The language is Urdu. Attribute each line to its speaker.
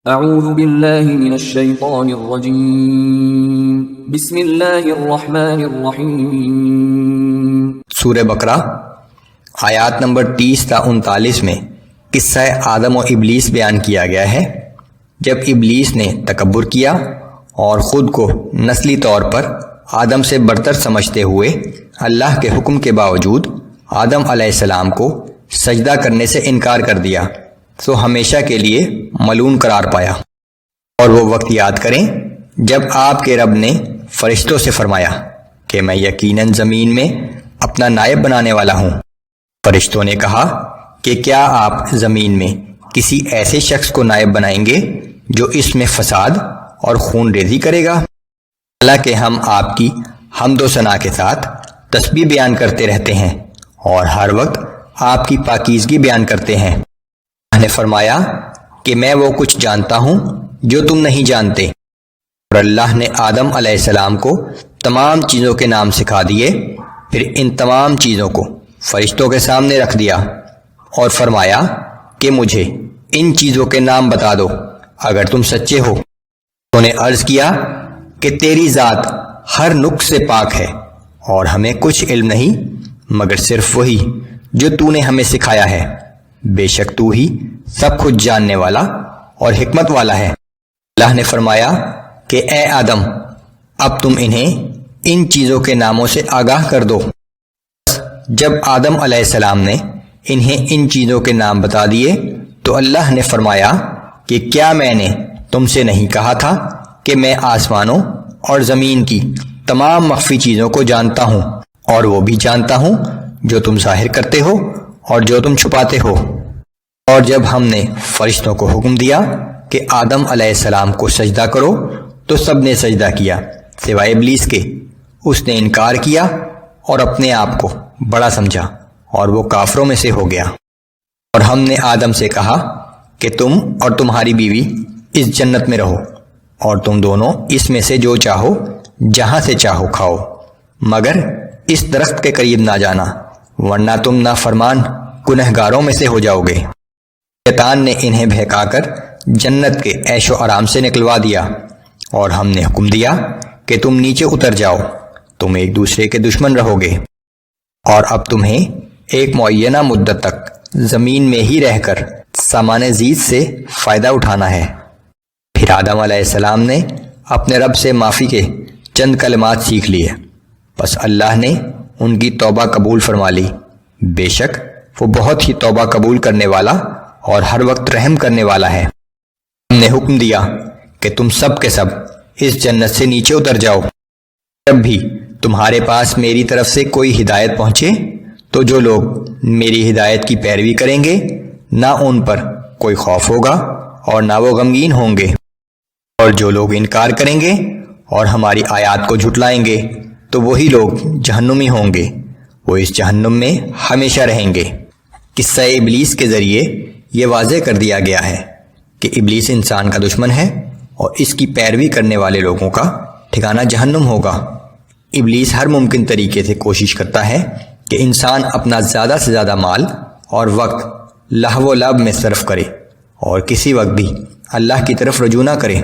Speaker 1: اعوذ باللہ من الشیطان الرجیم بسم اللہ الرحمن الرحیم۔
Speaker 2: سورہ بقرہ آیات نمبر 30 تا 39 میں قصہ آدم و ابلیس بیان کیا گیا ہے۔ جب ابلیس نے تکبر کیا اور خود کو نسلی طور پر آدم سے برتر سمجھتے ہوئے اللہ کے حکم کے باوجود آدم علیہ السلام کو سجدہ کرنے سے انکار کر دیا تو ہمیشہ کے لیے ملعون قرار پایا۔ اور وہ وقت یاد کریں جب آپ کے رب نے فرشتوں سے فرمایا کہ میں یقیناً زمین میں اپنا نائب بنانے والا ہوں۔ فرشتوں نے کہا کہ کیا آپ زمین میں کسی ایسے شخص کو نائب بنائیں گے جو اس میں فساد اور خون ریزی کرے گا؟ حالانکہ ہم آپ کی حمد و ثنا کے ساتھ تسبیح بیان کرتے رہتے ہیں اور ہر وقت آپ کی پاکیزگی بیان کرتے ہیں۔ اللہ نے فرمایا کہ میں وہ کچھ جانتا ہوں جو تم نہیں جانتے۔ اور اللہ نے آدم علیہ السلام کو تمام چیزوں کے نام سکھا دیے، پھر ان تمام چیزوں کو فرشتوں کے سامنے رکھ دیا اور فرمایا کہ مجھے ان چیزوں کے نام بتا دو اگر تم سچے ہو۔ انہوں نے عرض کیا کہ تیری ذات ہر نقص سے پاک ہے اور ہمیں کچھ علم نہیں مگر صرف وہی جو تو نے ہمیں سکھایا ہے، بے شک تو ہی سب کچھ جاننے والا اور حکمت والا ہے۔ اللہ نے فرمایا کہ اے آدم اب تم انہیں ان چیزوں کے ناموں سے آگاہ کر دو۔ جب آدم علیہ السلام نے انہیں ان چیزوں کے نام بتا دیے تو اللہ نے فرمایا کہ کیا میں نے تم سے نہیں کہا تھا کہ میں آسمانوں اور زمین کی تمام مخفی چیزوں کو جانتا ہوں اور وہ بھی جانتا ہوں جو تم ظاہر کرتے ہو اور جو تم چھپاتے ہو۔ اور جب ہم نے فرشتوں کو حکم دیا کہ آدم علیہ السلام کو سجدہ کرو تو سب نے سجدہ کیا سوائے ابلیس کے۔ اس نے انکار کیا اور اپنے آپ کو بڑا سمجھا اور وہ کافروں میں سے ہو گیا۔ اور ہم نے آدم سے کہا کہ تم اور تمہاری بیوی اس جنت میں رہو اور تم دونوں اس میں سے جو چاہو جہاں سے چاہو کھاؤ، مگر اس درخت کے قریب نہ جانا ورنہ تم نافرمان گنہگاروں میں سے ہو جاؤ گے۔ شیطان نے انہیں بہکا کر جنت کے عیش و آرام سے نکلوا دیا اور ہم نے حکم دیا کہ تم نیچے اتر جاؤ، تم ایک دوسرے کے دشمن رہو گے اور اب تمہیں ایک معینہ مدت تک زمین میں ہی رہ کر سامان زیز سے فائدہ اٹھانا ہے۔ پھر آدم علیہ السلام نے اپنے رب سے معافی کے چند کلمات سیکھ لیے، بس اللہ نے ان کی توبہ قبول فرما لی، بے شک وہ بہت ہی توبہ قبول کرنے والا اور ہر وقت رحم کرنے والا ہے۔ ہم نے حکم دیا کہ تم سب کے سب اس جنت سے نیچے اتر جاؤ۔ جب بھی تمہارے پاس میری طرف سے کوئی ہدایت پہنچے تو جو لوگ میری ہدایت کی پیروی کریں گے نہ ان پر کوئی خوف ہوگا اور نہ وہ غمگین ہوں گے، اور جو لوگ انکار کریں گے اور ہماری آیات کو جھٹلائیں گے تو وہی لوگ جہنمی ہوں گے، وہ اس جہنم میں ہمیشہ رہیں گے۔ قصہ ابلیس کے ذریعے یہ واضح کر دیا گیا ہے کہ ابلیس انسان کا دشمن ہے اور اس کی پیروی کرنے والے لوگوں کا ٹھکانہ جہنم ہوگا۔ ابلیس ہر ممکن طریقے سے کوشش کرتا ہے کہ انسان اپنا زیادہ سے زیادہ مال اور وقت لہو و لعب میں صرف کرے اور کسی وقت بھی اللہ کی طرف رجوع نہ کرے۔